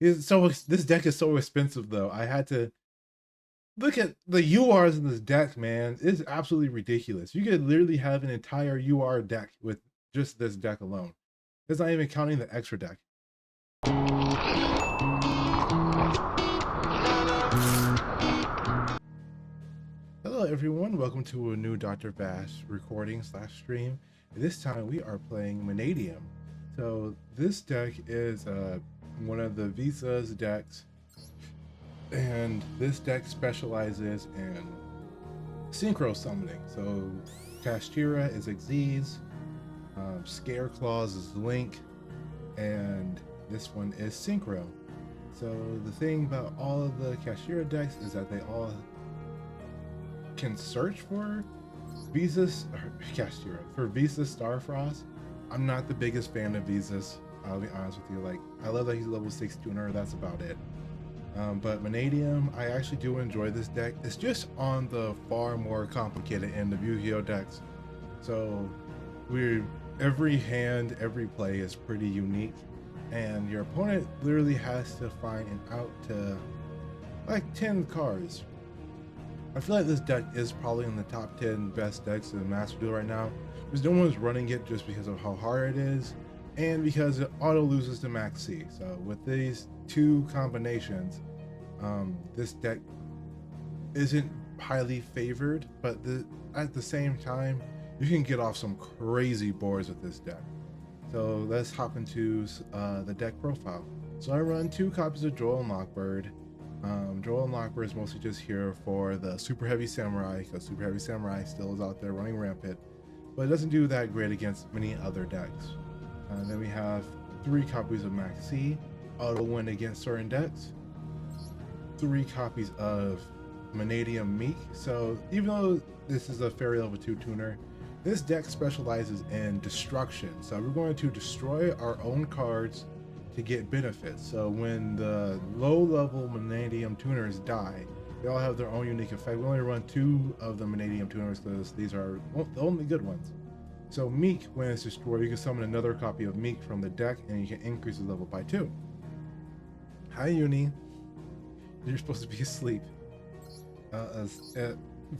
This deck is so expensive though. I had to look at the URs in this deck, man. It's absolutely ridiculous. You could literally have an entire UR deck with just this deck alone. It's not even counting the extra deck. Hello everyone, welcome to a new Dr. Bash recording slash stream. This time we are playing Mannadium. So this deck is one of the Visas decks, and this deck specializes in Synchro summoning. So Kashtira is Xyz, Scareclaws is Link, and this one is Synchro. So the thing about all of the Kashtira decks is that they all can search for Visas for Visas Starfrost. I'm not the biggest fan of Visas. I'll be honest with you. Like, I love that he's a level 6 tuner. That's about it. But Mannadium, I actually do enjoy this deck. It's just on the far more complicated end of Yu-Gi-Oh decks. So every hand, every play is pretty unique, and your opponent literally has to find an out to like 10 cards. I feel like this deck is probably in the top 10 best decks in Master Duel right now, because no one's running it just because of how hard it is, and because it auto loses to Max C. So with these two combinations, this deck isn't highly favored, but at the same time, you can get off some crazy boards with this deck. So let's hop into the deck profile. So I run 2 copies of Duel and Lockbird. Duel and Lockbird is mostly just here for the Super Heavy Samurai, because Super Heavy Samurai still is out there running rampant, but it doesn't do that great against many other decks. Then we have 3 copies of Max C, auto win against certain decks. 3 copies of Mannadium Meek. So even though this is a fairy level 2 tuner, this deck specializes in destruction. So we're going to destroy our own cards to get benefits. So when the low level Mannadium tuners die, they all have their own unique effect. We only run 2 of the Mannadium tuners because these are the only good ones. So Meek, when it's destroyed, you can summon another copy of Meek from the deck, and you can increase the level by 2. Hi Uni, you're supposed to be asleep.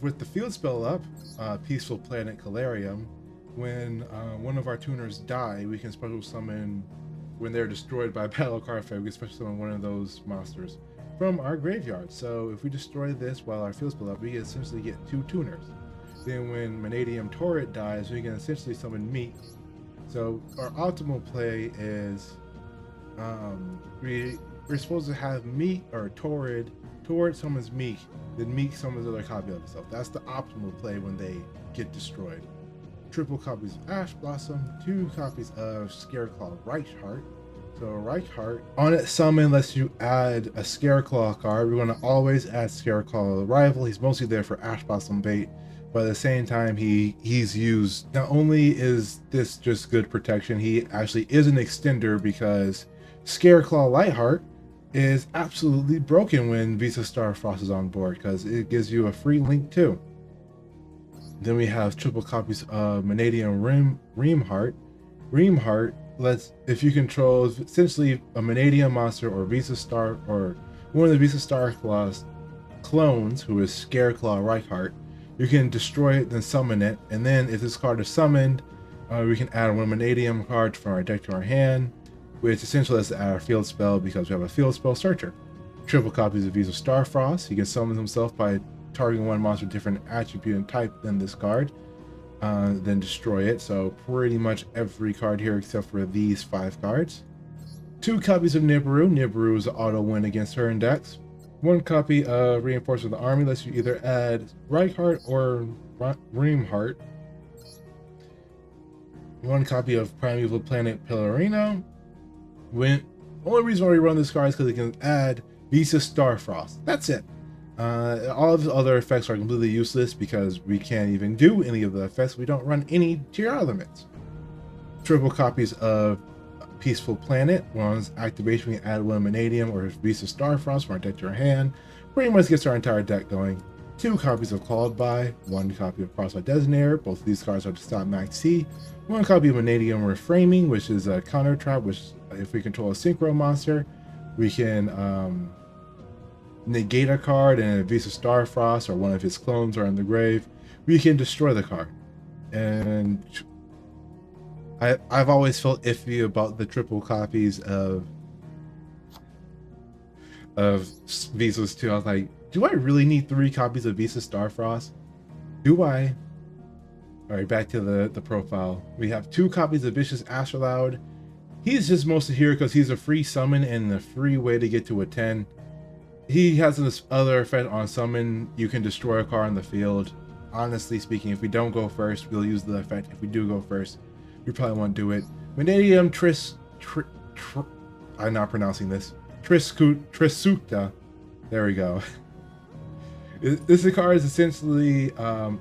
With the field spell up, Peaceful Planet Calarium, when one of our tuners die, we can special summon. When they're destroyed by battle card effect, we can special summon one of those monsters from our graveyard. So if we destroy this while our field spell up, we essentially get 2 tuners. Then when Mannadium Torrid dies, we can essentially summon Meek. So our optimal play is we're supposed to have Meek or Torrid summons Meek, then Meek summons another copy of itself. That's the optimal play when they get destroyed. Triple copies of Ash Blossom, 2 copies of Scareclaw Reichheart. So Reichheart, on its summon lets you add a Scareclaw card. We're going to always add Scareclaw the rival. He's mostly there for Ash Blossom bait, but at the same time he's used, not only is this just good protection, he actually is an extender, because Scareclaw Lightheart is absolutely broken when Visas Starfrost is on board, because it gives you a free link too. Then we have triple copies of Mannadium Reamheart. Reamheart lets, if you control essentially a Mannadium monster or Visas Star, or one of the Visas Starclaws clones, who is Scareclaw Reichheart, you can destroy it, then summon it, and then if this card is summoned, we can add 1 Mannadium card from our deck to our hand, which essentially is add our field spell because we have a field spell searcher. Triple copies of Visas Starfrost. He can summon himself by targeting 1 monster with different attribute and type than this card, then destroy it. So pretty much every card here except for these 5 cards. 2 copies of Nibiru. Nibiru is an auto win against certain decks. 1 copy of Reinforcement of the Army lets you either add Reichheart or Reamheart. 1 copy of Primeval Planet Pillarino. Only reason why we run this card is because it can add Visas Starfrost. That's it. All of the other effects are completely useless because we can't even do any of the effects. We don't run any TR limits. Triple copies of Peaceful Planet. One's activation, we can add 1 Mannadium or Visas Starfrost from our deck to our hand. Pretty much gets our entire deck going. 2 copies of Called By, 1 copy of Crossfire Designator. Both of these cards are to stop Max C. 1 copy of Mannadium Reframing, which is a counter trap, which if we control a Synchro monster, We can negate a card, and if Visas Starfrost or one of his clones are in the grave, we can destroy the card. And I've always felt iffy about the triple copies of Visas 2. I was like, do I really need 3 copies of Visas Starfrost? Do I? Alright, back to the profile. We have 2 copies of Vicious Astrolaud. He's just mostly here because he's a free summon and a free way to get to a 10. He has this other effect on summon. You can destroy a card on the field. Honestly speaking, if we don't go first, we'll use the effect. If we do go first, we probably won't do it. Mannadium I'm not pronouncing this. Trisukta. There we go. This card is essentially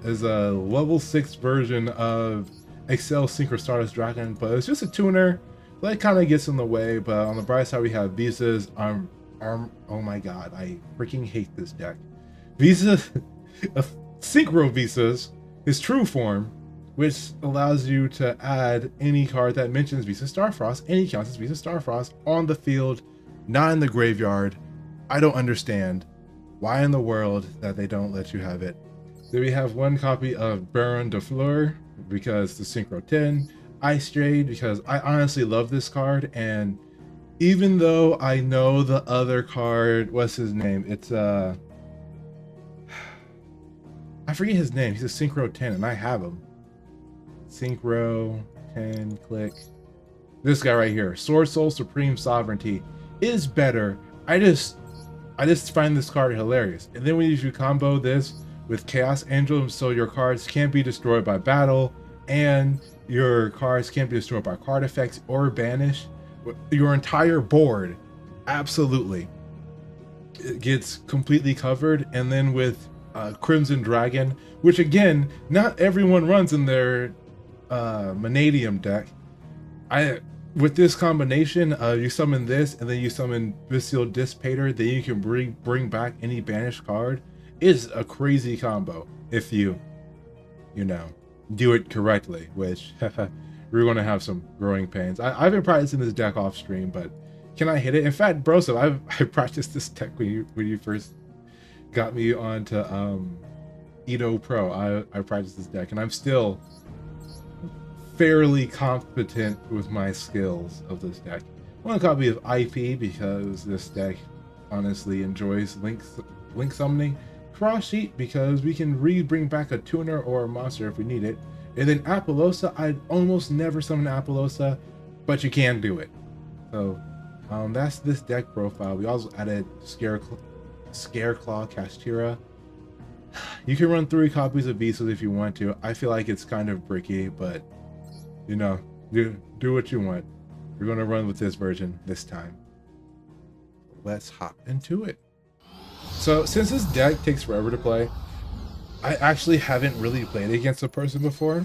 is a level 6 version of Excel Synchro Stardust Dragon, but it's just a tuner. That kind of gets in the way. But on the bright side, we have Visas. Oh my god, I freaking hate this deck. Visas, Synchro Visas, his true form, which allows you to add any card that mentions Visas Starfrost, any counts as Visas Starfrost on the field, not in the graveyard. I don't understand why in the world that they don't let you have it. Then we have 1 copy of Baron de Fleur because the Synchro 10, Ice Jade because I honestly love this card, and even though I know the other card, what's his name? It's I forget his name. He's a Synchro 10 and I have him. Synchro 10, click. This guy right here, Sword Soul Supreme Sovereignty, is better. I just find this card hilarious. And then when you combo this with Chaos Angel, so your cards can't be destroyed by battle, and your cards can't be destroyed by card effects or banished. Your entire board, absolutely, it gets completely covered. And then with Crimson Dragon, which again, not everyone runs in their Mannadium deck. With this combination, you summon this, and then you summon Visceral Dissipator, then you can bring back any banished card. Is a crazy combo if you know, do it correctly, which we're going to have some growing pains. I've been practicing this deck off stream, but can I hit it? In fact, Broso, I practiced this deck when you first got me onto Edo Pro. I practiced this deck, and I'm still fairly competent with my skills of this deck. 1 copy of IP because this deck honestly enjoys link summoning. Cross Sheet because we can bring back a tuner or a monster if we need it. And then Apollosa, I'd almost never summon Apollosa, but you can do it. So that's this deck profile. We also added Scareclaw Castira. You can run 3 copies of Visas if you want to. I feel like it's kind of bricky, but you know, do what you want. We're going to run with this version this time. Let's hop into it. So since this deck takes forever to play, I actually haven't really played against a person before.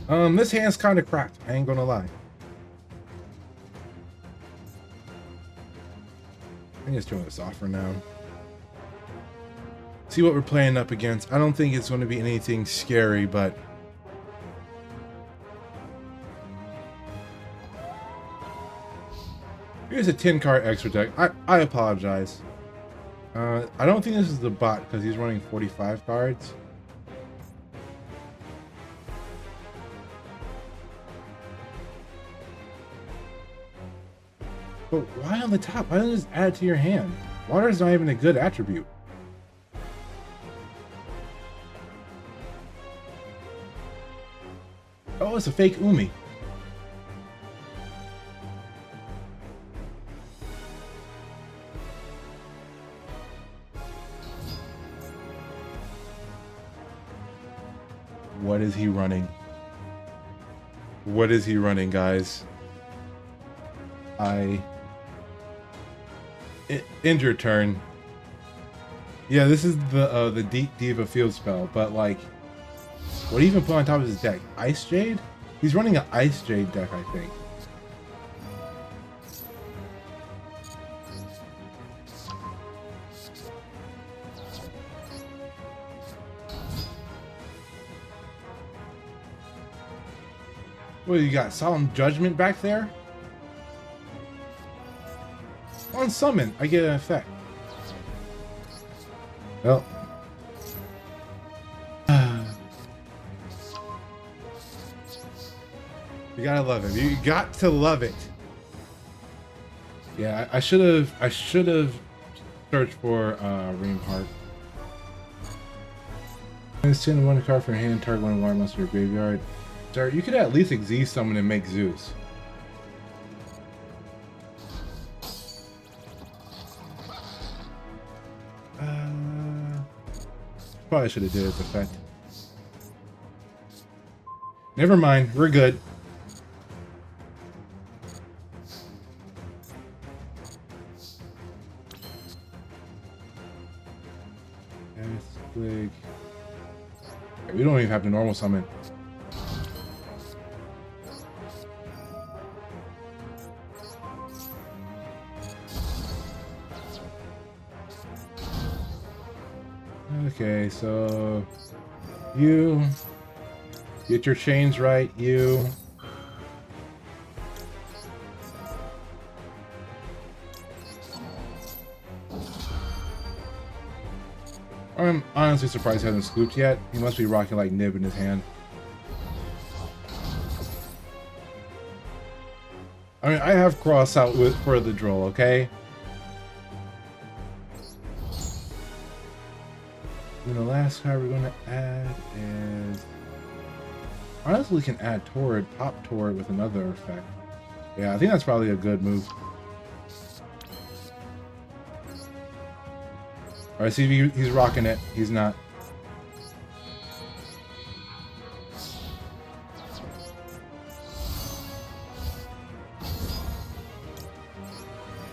This hand's kind of cracked, I ain't gonna lie. I think it's doing this off for now. See what we're playing up against. I don't think it's going to be anything scary, but here's a 10-card extra deck. I apologize. I don't think this is the bot because he's running 45 cards. But why on the top? Why don't you just add it to your hand? Water is not even a good attribute. Oh, it's a fake Umi. What is he running? What is he running, guys? End your turn. Yeah, this is the Deep Diva field spell, but like, what do you even put on top of his deck? Ice Jade? He's running an Ice Jade deck, I think. What, you got Solemn Judgment back there? On summon, I get an effect. Well. You gotta love it. You got to love it. Yeah, I should have searched for Ream Heart. Send one card from your hand, target one water monster in your graveyard. Sir, you could at least Xyz summon and make Zeus. Probably should have did its effect. Never mind, we're good. We don't even have the normal summon. Okay, so you get your chains right, you. I'm honestly surprised he hasn't scooped yet. He must be rocking like Nib in his hand. I mean, I have cross out for the Duel, okay? And the last card we're going to add is... Honestly, we can add Torrid, top Torrid with another effect. Yeah, I think that's probably a good move. Alright, see, he's rocking it. He's not.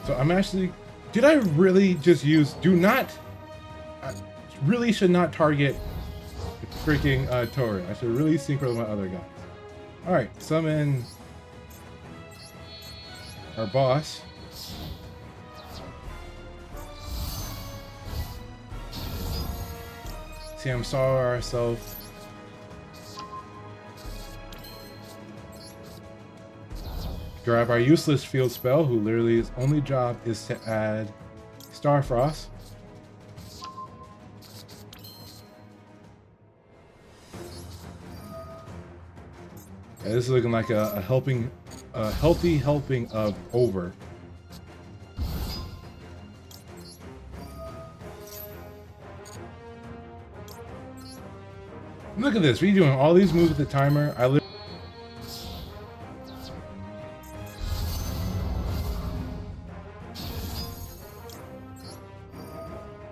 So I'm actually... Did I really just use... Do not... I really should not target freaking Torrid. I should really synchro my other guys. Alright, summon our boss. See, I'm sorry ourselves. Grab our useless field spell, who literally his only job is to add Starfrost. Yeah, this is looking like a healthy helping of over. Look at this. We're doing all these moves with the timer.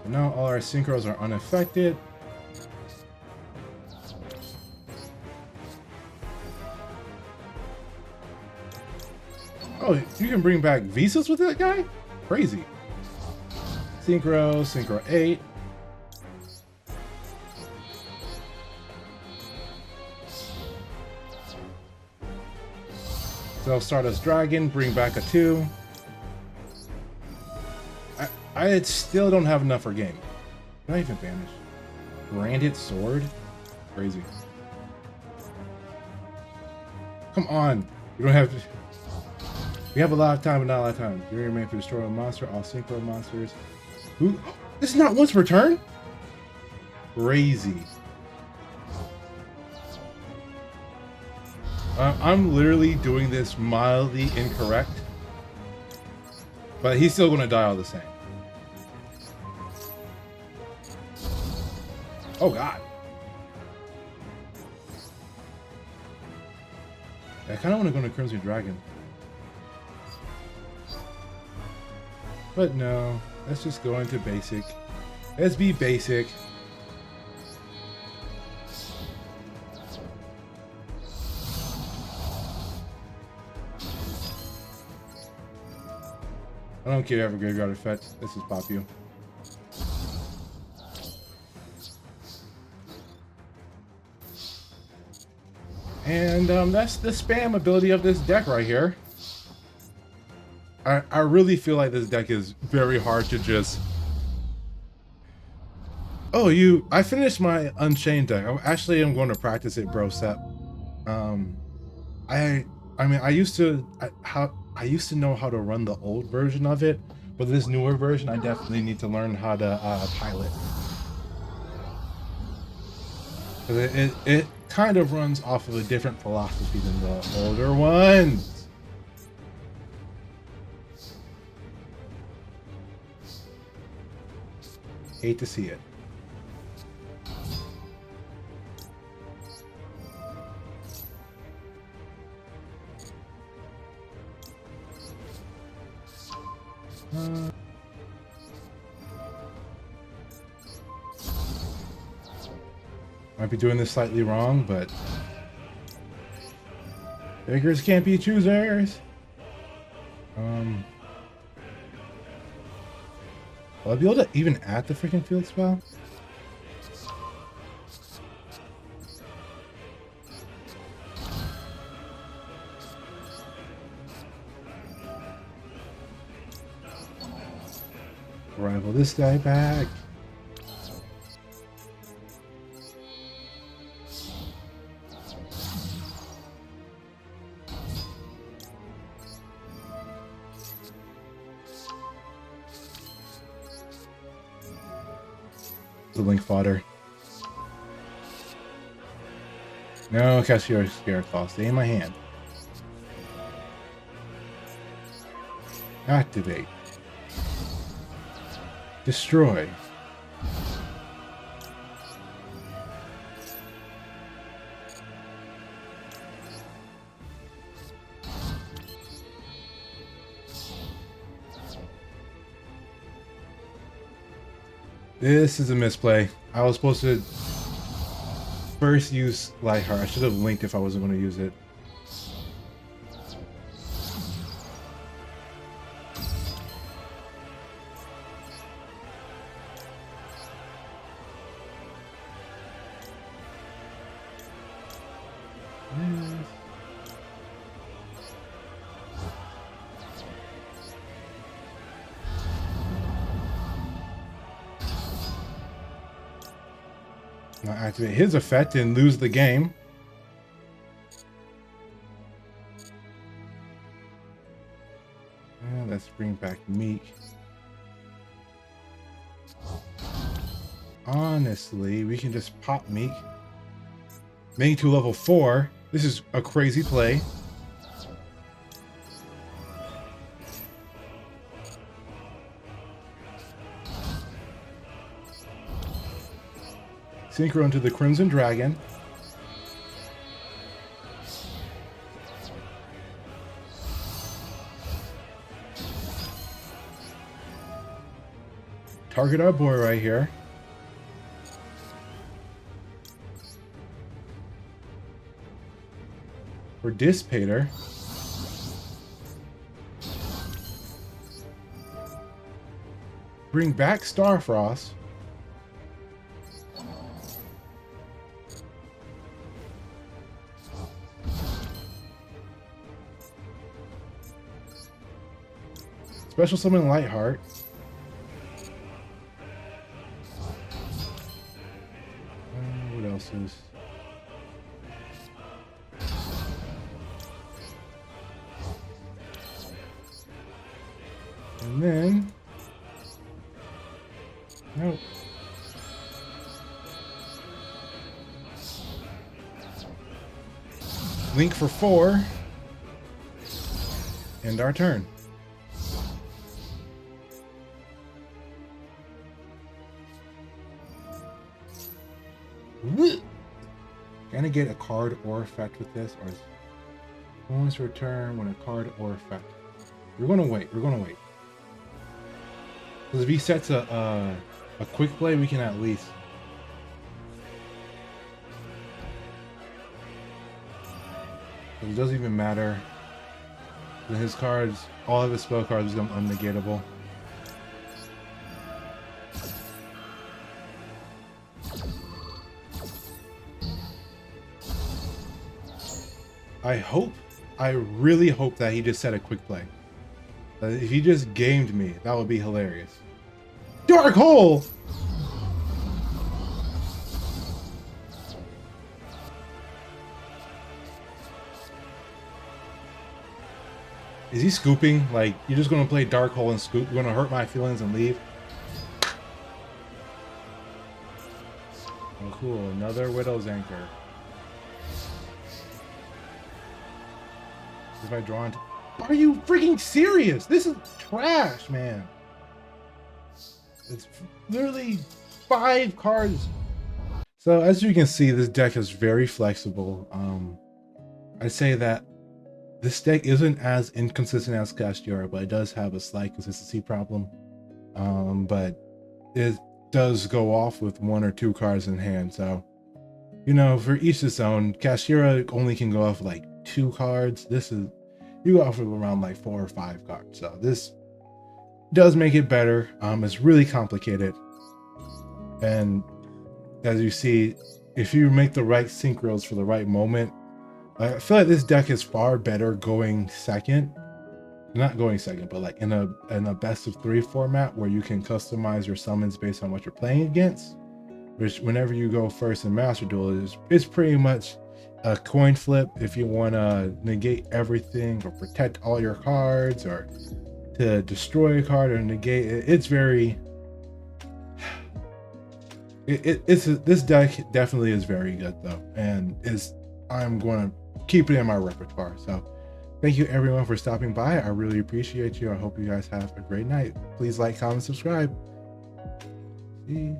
Now all our synchros are unaffected. Oh, you can bring back Visas with that guy? Crazy. Synchro 8. So Stardust Dragon, bring back a 2. I still don't have enough for game. Can I even banish? Branded Sword? Crazy. Come on. We don't have to... We have a lot of time, but not a lot of time. You're your man for destroy a monster, all synchro monsters. Who? This is not once per turn? Crazy. I'm literally doing this mildly incorrect, but he's still going to die all the same. Oh god. I kind of want to go into Crimson Dragon. But no, let's just go into basic. Let's be basic. I don't care if you have a graveyard effect. Let's just pop you. And that's the spam ability of this deck right here. I really feel like this deck is very hard to just... Oh, I finished my Unchained deck. I am going to practice it, bro, Sep. I mean, I used to know how to run the old version of it, But this newer version, I definitely need to learn how to pilot. It kind of runs off of a different philosophy than the older ones. Hate to see it. Might be doing this slightly wrong, but beggars can't be choosers. Will I be able to even add the freaking field spell? Rival this guy back. The link fodder. No, Cassio's Spirit Claw. Stay in my hand. Activate. Destroy. This is a misplay. I was supposed to first use Lightheart. I should have linked if I wasn't going to use it. Now activate his effect and lose the game. Let's bring back Meek. Honestly, we can just pop Meek. Make to level 4. This is a crazy play. Synchro into the Crimson Dragon. Target our boy right here. For Dissipator. Bring back Starfrost. Special summon Lightheart. What else is? And then, nope. Link for 4. End our turn. Can I get a card or effect with this, or is bonus return when a card or effect? We're gonna wait. We're gonna wait. Because if he sets a quick play, we can at least. It doesn't even matter. His cards, all of his spell cards become unnegatable. I really hope that he just set a quick play. If he just gamed me, that would be hilarious. Dark Hole! Is he scooping? Like, you're just gonna play Dark Hole and scoop? You're gonna hurt my feelings and leave? Oh, cool. Another Widow's Anchor. If I draw into... Are you freaking serious? This is trash, man. It's literally 5 cards. So as you can see, this deck is very flexible. I'd say that this deck isn't as inconsistent as Castura, but it does have a slight consistency problem. But it does go off with 1 or 2 cards in hand. So, you know, for each its own. Castura only can go off like 2 cards. This is, you go off with around like 4 or 5 cards. So this does make it better. It's really complicated. And as you see, if you make the right synchros for the right moment, I feel like this deck is far better going second. Not going second, but like in a best of 3 format where you can customize your summons based on what you're playing against. Which whenever you go first in Master Duel, it's pretty much a coin flip if you want to negate everything or protect all your cards or to destroy a card or negate it. It's very... this deck definitely is very good though, and I'm going to keep it in my repertoire. So thank you everyone for stopping by. I really appreciate you. I hope you guys have a great night. Please like, comment, subscribe. See you.